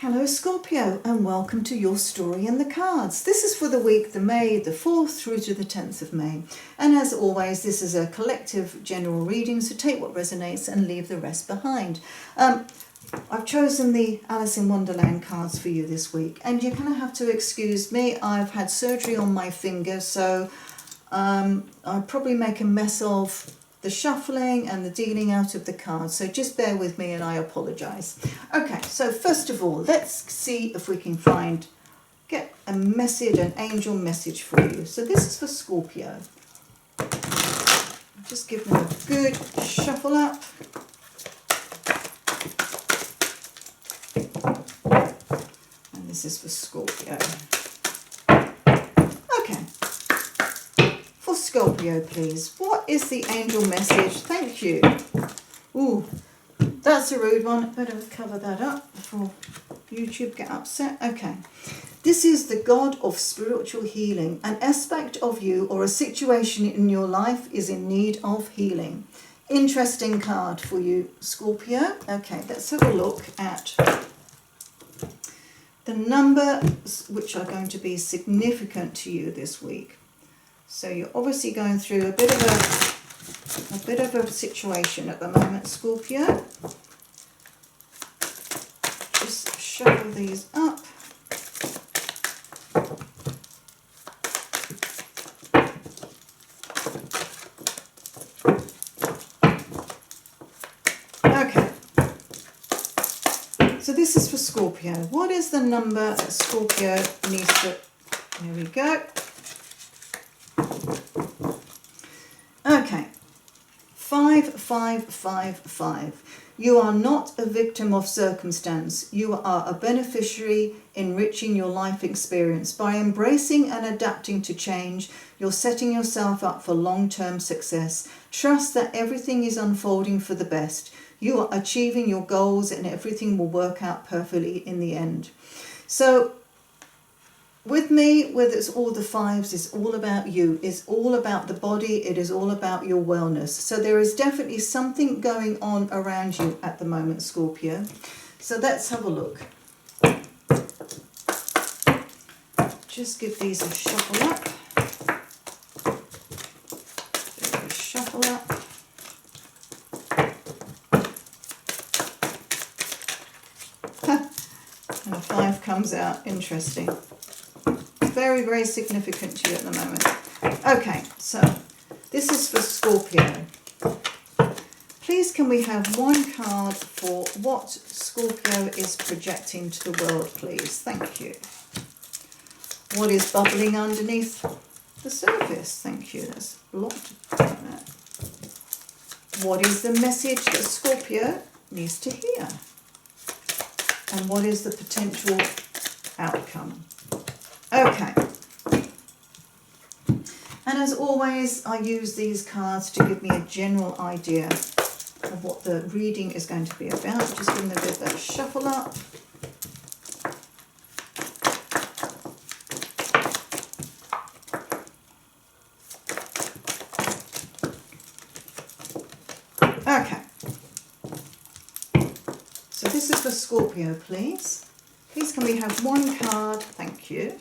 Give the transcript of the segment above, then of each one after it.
Hello Scorpio, and welcome to your story in the cards. This is for the week the May the 4th through to the 10th of May. And as always, this is a collective general reading, so take what resonates and leave the rest behind. I've chosen the Alice in Wonderland cards for you this week, and you're going to have to excuse me. I've had surgery on my finger, so I'll probably make a mess of the shuffling and the dealing out of the cards, so just bear with me and I apologise. Okay, so first of all, let's see if we can get a message, an angel message for you. So this is for Scorpio. Just give them a good shuffle up. And this is for Scorpio. Okay. Scorpio, please. What is the angel message? Thank you. Ooh, that's a rude one. Better cover that up before YouTube get upset. Okay. This is the God of spiritual healing. An aspect of you or a situation in your life is in need of healing. Interesting card for you, Scorpio. Okay, let's have a look at the numbers which are going to be significant to you this week. So you're obviously going through a bit of a situation at the moment, Scorpio. Just shuffle these up. Okay. So this is for Scorpio. What is the number that Scorpio needs to... There we go. Okay, 5555. You are not a victim of circumstance. You are a beneficiary enriching your life experience. By embracing and adapting to change, you're setting yourself up for long-term success. Trust that everything is unfolding for the best. You are achieving your goals and everything will work out perfectly in the end. So, with me, whether it's all the fives, it's all about you. It's all about the body. It is all about your wellness. So there is definitely something going on around you at the moment, Scorpio. So let's have a look. Just give these a shuffle up. Shuffle up. And a 5 comes out. Interesting. Very, very significant to you at the moment. Okay, so this is for Scorpio. Please can we have one card for what Scorpio is projecting to the world, please? Thank you. What is bubbling underneath the surface? Thank you. That's blocked. What is the message that Scorpio needs to hear? And what is the potential outcome? Okay, and as always, I use these cards to give me a general idea of what the reading is going to be about. Just give them a bit of a shuffle up. Okay, so this is for Scorpio, please. Please can we have one card? Thank you.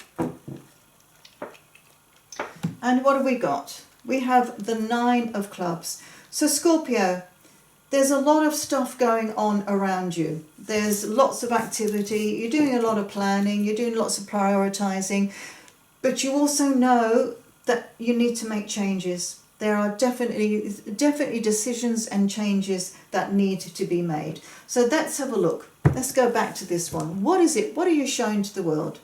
And what have we got? We have the 9 of clubs. So Scorpio, there's a lot of stuff going on around you. There's lots of activity. You're doing a lot of planning. You're doing lots of prioritizing. But you also know that you need to make changes. There are definitely decisions and changes that need to be made. So let's have a look. Let's go back to this one. What is it? What are you showing to the world?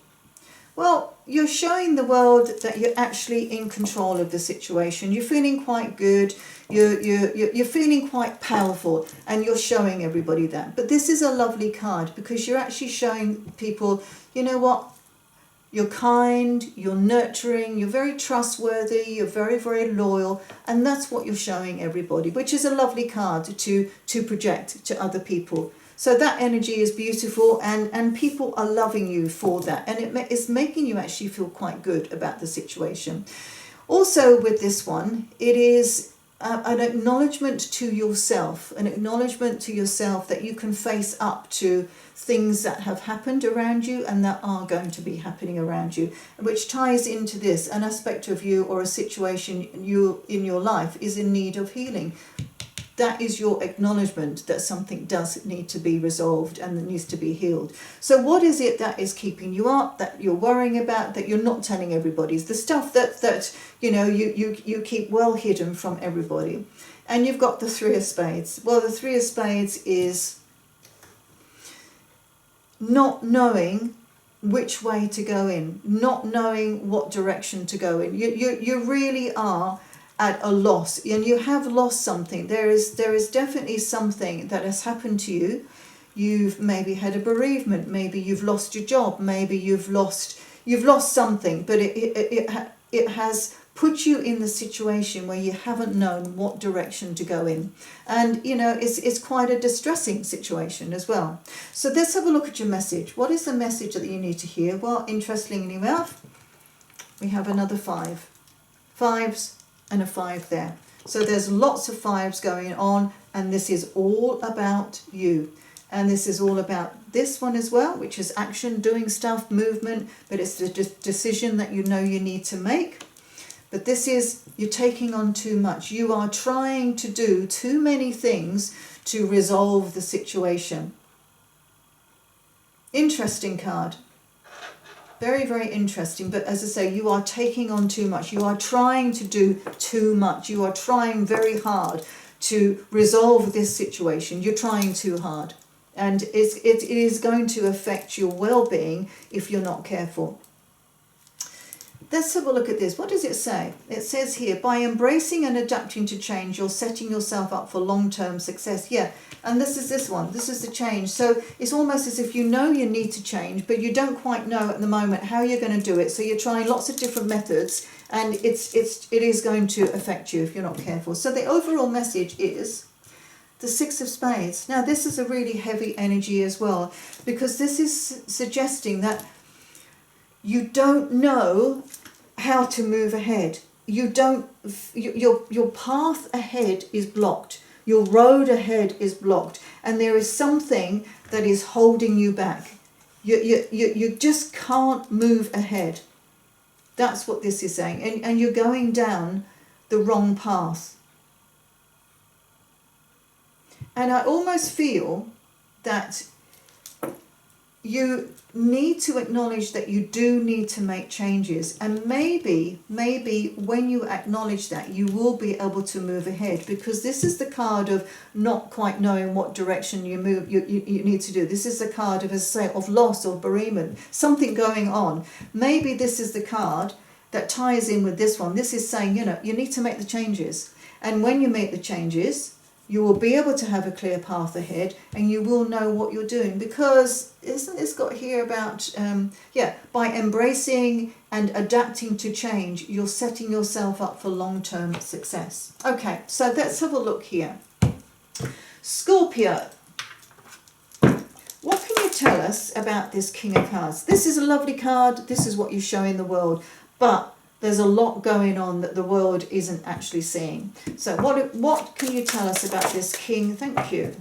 Well, you're showing the world that you're actually in control of the situation. You're feeling quite good. You're feeling quite powerful, and you're showing everybody that. But this is a lovely card because you're actually showing people, you know what? You're kind, you're nurturing, you're very trustworthy, you're very, very loyal, and that's what you're showing everybody, which is a lovely card to project to other people. So that energy is beautiful, and people are loving you for that, and it's making you actually feel quite good about the situation. Also with this one, it is an acknowledgement to yourself, that you can face up to things that have happened around you and that are going to be happening around you, which ties into this. An aspect of you or a situation you in your life is in need of healing. That is your acknowledgement that something does need to be resolved and that needs to be healed. So what is it that is keeping you up, that you're worrying about, that you're not telling everybody? It's the stuff that you keep well hidden from everybody. And you've got the Three of Spades. Well, the Three of Spades is not knowing which way to go in, not knowing what direction to go in. You really are at a loss, and you have lost something. There is definitely something that has happened to you. You've maybe had a bereavement, maybe you've lost your job, maybe you've lost something, but it has put you in the situation where you haven't known what direction to go in. And it's quite a distressing situation as well. So let's have a look at your message. What is the message that you need to hear? Well, interestingly enough, we have another 5. 5s and a 5 there. So there's lots of 5s going on, and this is all about you. And this is all about this one as well, which is action, doing stuff, movement, but it's the decision that you need to make. But this is, you're taking on too much. You are trying to do too many things to resolve the situation. Interesting card. Very, very interesting. But as I say, you are taking on too much. You are trying to do too much. You are trying very hard to resolve this situation. You're trying too hard. And it is going to affect your well-being if you're not careful. Let's have a look at this. What does it say? It says here, by embracing and adapting to change, you're setting yourself up for long-term success. Yeah, and this is this one. This is the change. So it's almost as if you need to change, but you don't quite know at the moment how you're going to do it. So you're trying lots of different methods, and it is going to affect you if you're not careful. So the overall message is the 6 of Spades. Now, this is a really heavy energy as well, because this is suggesting that you don't know how to move ahead. Your path ahead is blocked. Your road ahead is blocked, and there is something that is holding you back. You just can't move ahead. That's what this is saying, and you're going down the wrong path. And I almost feel that you need to acknowledge that you do need to make changes, and maybe when you acknowledge that, you will be able to move ahead, because this is the card of not quite knowing what direction you need to do. This is the card of, as I say, of loss or bereavement, something going on. Maybe this is the card that ties in with this one. This is saying, you need to make the changes, and when you make the changes, you will be able to have a clear path ahead, and you will know what you're doing, because isn't this got here about, by embracing and adapting to change, you're setting yourself up for long-term success. Okay, so let's have a look here. Scorpio, what can you tell us about this King of Cards? This is a lovely card. This is what you show in the world, but there's a lot going on that the world isn't actually seeing. So what can you tell us about this King? Thank you.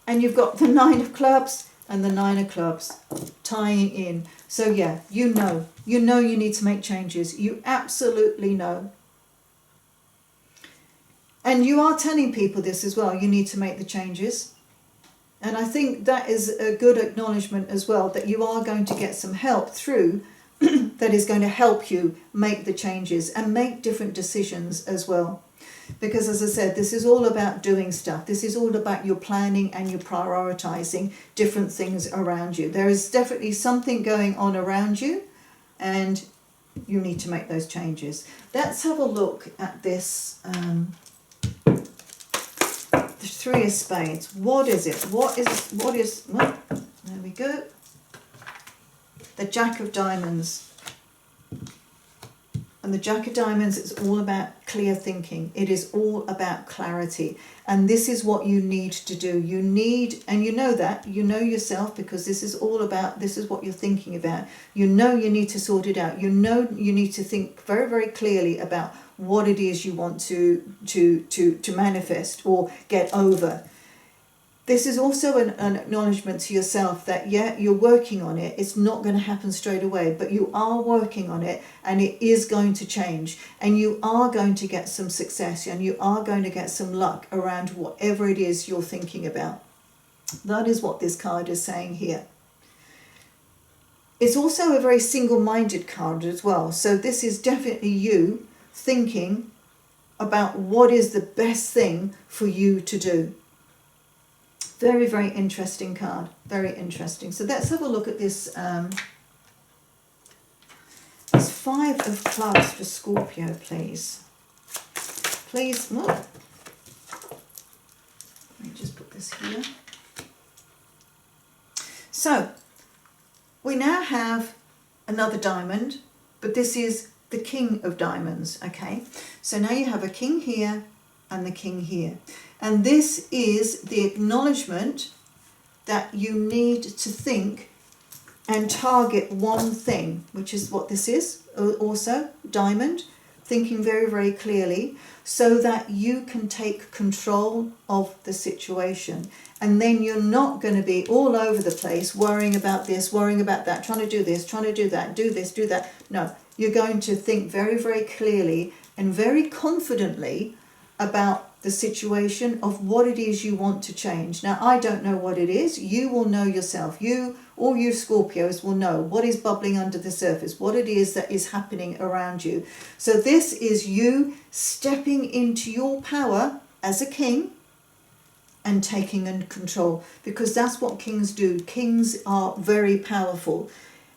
And you've got the 9 of Clubs and the 9 of Clubs tying in. So yeah, you know you need to make changes. You absolutely know. And you are telling people this as well. You need to make the changes. And I think that is a good acknowledgement as well, that you are going to get some help through that is going to help you make the changes and make different decisions as well. Because as I said, this is all about doing stuff. This is all about your planning and your prioritizing different things around you. There is definitely something going on around you, and you need to make those changes. Let's have a look at this. The 3 of Spades. What is it? What is, well, there we go. The Jack of Diamonds. And the Jack of Diamonds is all about clear thinking. It is all about clarity. And this is what you need to do. You need, and you know that, you know yourself, because this is all about, this is what you're thinking about. You know you need to sort it out. You know you need to think very, very clearly about what it is you want to manifest or get over. This is also an acknowledgement to yourself that, yeah, you're working on it. It's not going to happen straight away, but you are working on it, and it is going to change, and you are going to get some success, and you are going to get some luck around whatever it is you're thinking about. That is what this card is saying here. It's also a very single-minded card as well. So this is definitely you thinking about what is the best thing for you to do. Very, very interesting card. Very interesting. So let's have a look at this. This 5 of Clubs for Scorpio, please. Please. Oh. Let me just put this here. So we now have another diamond, but this is the King of Diamonds. Okay. So now you have a king here and the king here. And this is the acknowledgement that you need to think and target one thing, which is what this is also, diamond, thinking very, very clearly, so that you can take control of the situation. And then you're not going to be all over the place worrying about this, worrying about that, trying to do this, trying to do that, do this, do that. No, you're going to think very, very clearly and very confidently about the situation of what it is you want to change. Now, I don't know what it is. You will know yourself. You, all you Scorpios, will know what is bubbling under the surface, what it is that is happening around you. So this is you stepping into your power as a king and taking control, because that's what kings do. Kings are very powerful,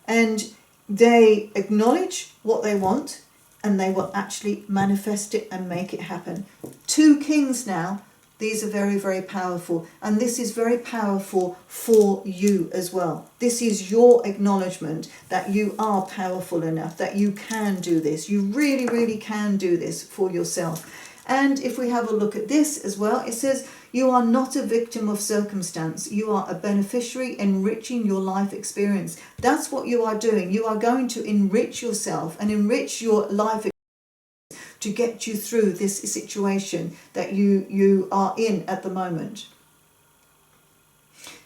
and they acknowledge what they want, and they will actually manifest it and make it happen. 2 kings now. These are very, very powerful. And this is very powerful for you as well. This is your acknowledgement that you are powerful enough, that you can do this. You really, really can do this for yourself. And if we have a look at this as well, it says, you are not a victim of circumstance. You are a beneficiary, enriching your life experience. That's what you are doing. You are going to enrich yourself and enrich your life to get you through this situation that you are in at the moment.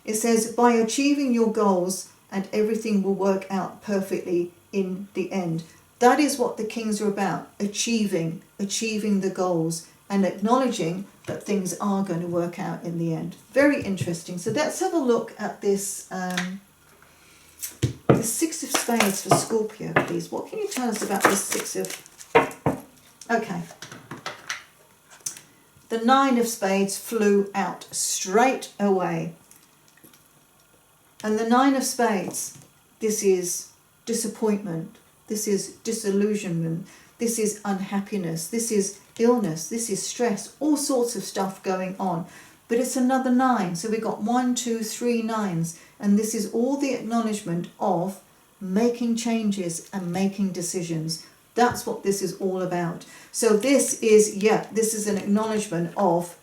It says, by achieving your goals, and everything will work out perfectly in the end. That is what the kings are about, achieving the goals and acknowledging that things are going to work out in the end. Very interesting. So let's have a look at this, the 6 of Spades for Scorpio, please. What can you tell us about this 6 of... Okay. The 9 of Spades flew out straight away. And the 9 of Spades, this is disappointment. This is disillusionment. This is unhappiness. This is illness. This is stress. All sorts of stuff going on. But it's another 9. So we've got 1, 2, 3 9s. And this is all the acknowledgement of making changes and making decisions. That's what this is all about. So this is, this is an acknowledgement of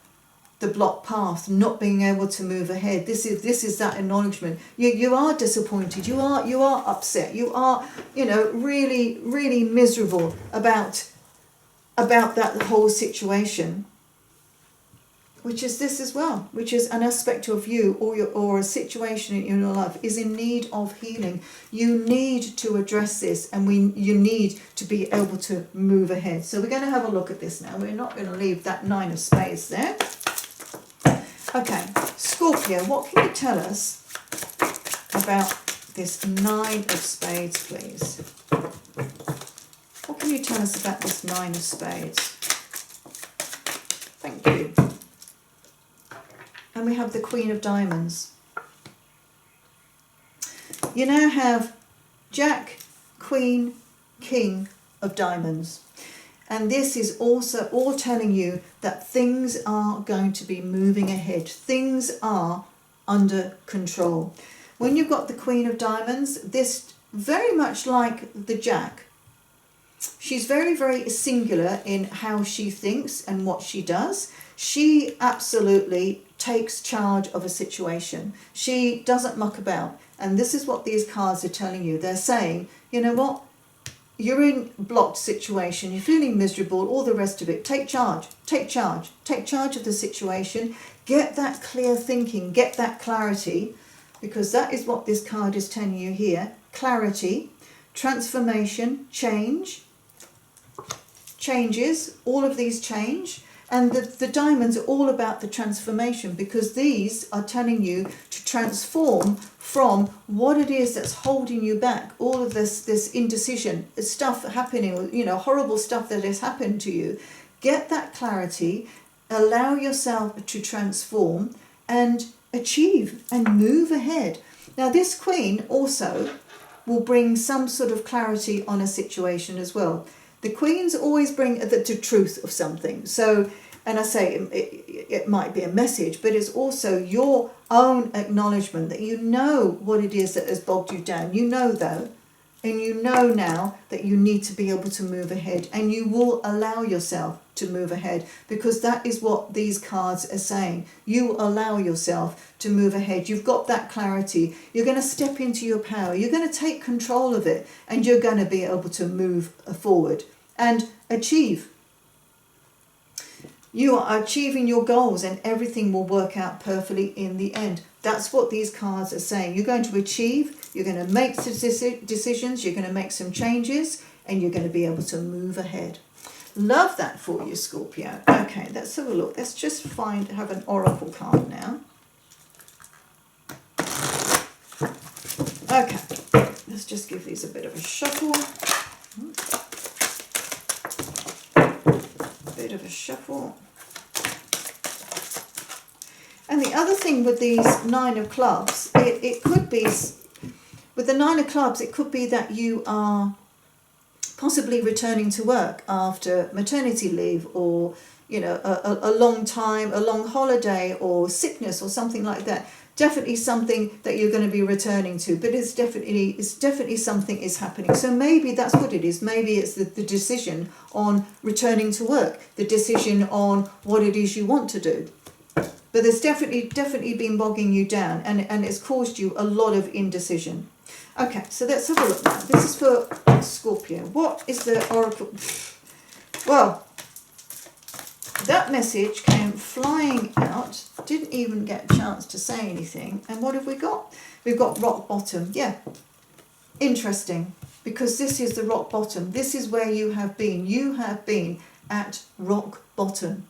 the blocked path, not being able to move ahead. This is that acknowledgement. You are disappointed. You are upset. You are, really, really miserable about that whole situation. Which is this as well, which is an aspect of you or a situation in your life is in need of healing. You need to address this, and you need to be able to move ahead. So we're going to have a look at this now. We're not going to leave that 9 of Spades there. Okay, Scorpio, what can you tell us about this 9 of Spades, please? What can you tell us about this 9 of Spades? Thank you. And we have the Queen of Diamonds. You now have Jack, Queen, King of Diamonds. And this is also all telling you that things are going to be moving ahead. Things are under control. When you've got the Queen of Diamonds, this very much like the Jack, She's very, very singular in how she thinks and what she does. She absolutely takes charge of a situation. She doesn't muck about. And this is what these cards are telling you. They're saying, you know what? You're in a blocked situation. You're feeling miserable, all the rest of it. Take charge. Take charge. Take charge of the situation. Get that clear thinking. Get that clarity. Because that is what this card is telling you here. Clarity, transformation, change. Changes, all of these change, and the diamonds are all about the transformation, because these are telling you to transform from what it is that's holding you back, all of this indecision, stuff happening, you know, horrible stuff that has happened to you. Get that clarity, allow yourself to transform and achieve and move ahead. Now this Queen also will bring some sort of clarity on a situation as well. The Queens always bring the truth of something. So, and I say it might be a message, but it's also your own acknowledgement that you know what it is that has bogged you down. You know though, and you know now that you need to be able to move ahead, and you will allow yourself to move ahead, because that is what these cards are saying. You allow yourself to move ahead. You've got that clarity. You're going to step into your power. You're going to take control of it, and you're going to be able to move forward and achieve. You are achieving your goals, and everything will work out perfectly in the end. That's what these cards are saying. You're going to achieve, you're going to make decisions, you're going to make some changes, and you're going to be able to move ahead. Love that for you, Scorpio. Okay, let's have a look. Let's just have an oracle card now. Okay, let's just give these a bit of a shuffle. Bit of a shuffle. And the other thing with these 9 of clubs, it could be, with the 9 of clubs, it could be that you are possibly returning to work after maternity leave, or, you know, a long time, a long holiday, or sickness or something like that. Definitely something that you're going to be returning to, but it's definitely something is happening. So maybe that's what it is. Maybe it's the decision on returning to work, the decision on what it is you want to do. But there's definitely been bogging you down, and it's caused you a lot of indecision. Okay, so let's have a look now. This is for Scorpio. What is the oracle? Well, that message came flying out, didn't even get a chance to say anything. And what have we got? We've got rock bottom. Yeah, interesting, because this is the rock bottom. This is where you have been. You have been at rock bottom.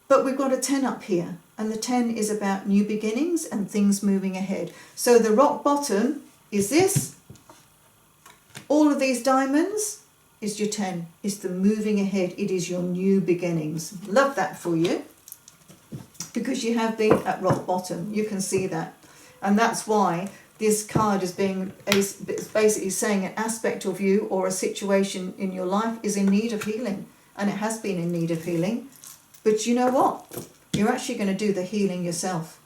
But we've got a 10 up here, and the 10 is about new beginnings and things moving ahead. So the rock bottom is this. All of these diamonds is your 10. It's the moving ahead. It is your new beginnings. Love that for you, because you have been at rock bottom. You can see that. And that's why this card is basically saying an aspect of you or a situation in your life is in need of healing. And it has been in need of healing. But you know what? You're actually going to do the healing yourself.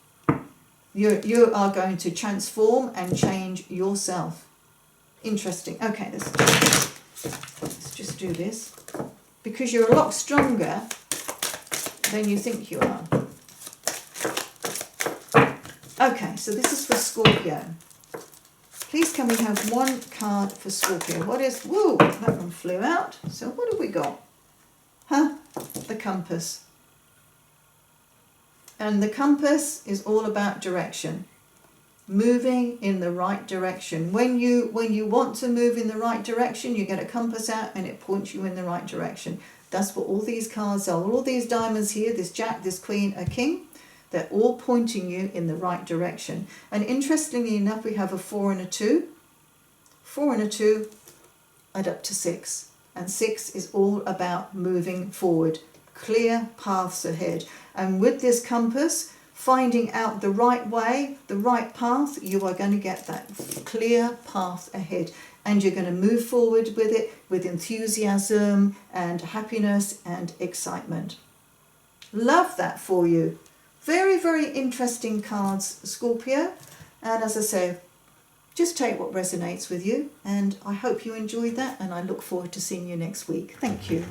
You are going to transform and change yourself. Interesting. Okay, let's just do this. Because you're a lot stronger than you think you are. Okay, so this is for Scorpio. Please can we have one card for Scorpio? What is... Whoa, that one flew out. So what have we got? The compass. And the compass is all about direction. Moving in the right direction. When you want to move in the right direction, you get a compass out and it points you in the right direction. That's what all these cards are. All these diamonds here, this Jack, this Queen, a King, they're all pointing you in the right direction. And interestingly enough, we have a 4 and a 2. 4 and a 2 add up to 6. And 6 is all about moving forward. Clear paths ahead. And with this compass, finding out the right way, the right path, you are going to get that clear path ahead. And you're going to move forward with it with enthusiasm and happiness and excitement. Love that for you. Very, very interesting cards, Scorpio. And as I say, just take what resonates with you, and I hope you enjoyed that, and I look forward to seeing you next week. Thank you.